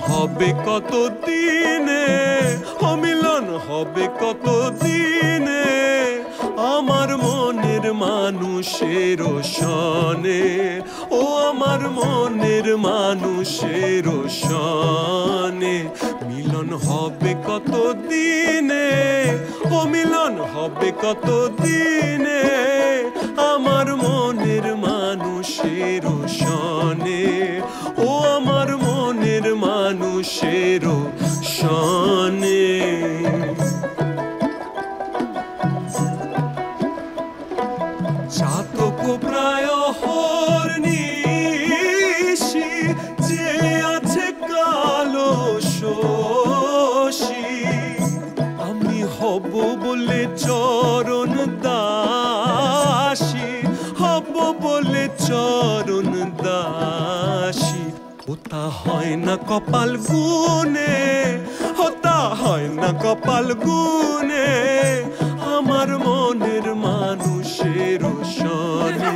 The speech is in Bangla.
হবে কত দিনে, অমিলন হবে কত দিনে আমার মনের মানুষের সনে, ও আমার মনের মানুষের সনে। মিলন হবে কত দিনে, ও মিলন হবে কত দিনে আমার মনের মানুষের সনে, ও আমার মনের মানুষের সনে। চাতক প্রায় হরনিশি যে আছে কালো শোষী, আমি হব বলে চরণ দাসী, হব বলে চরণ দাসী। ওটা হয় না কপাল গুনে, ওটা হয় না কপাল গুনে আমার মনের মানুষের সনে।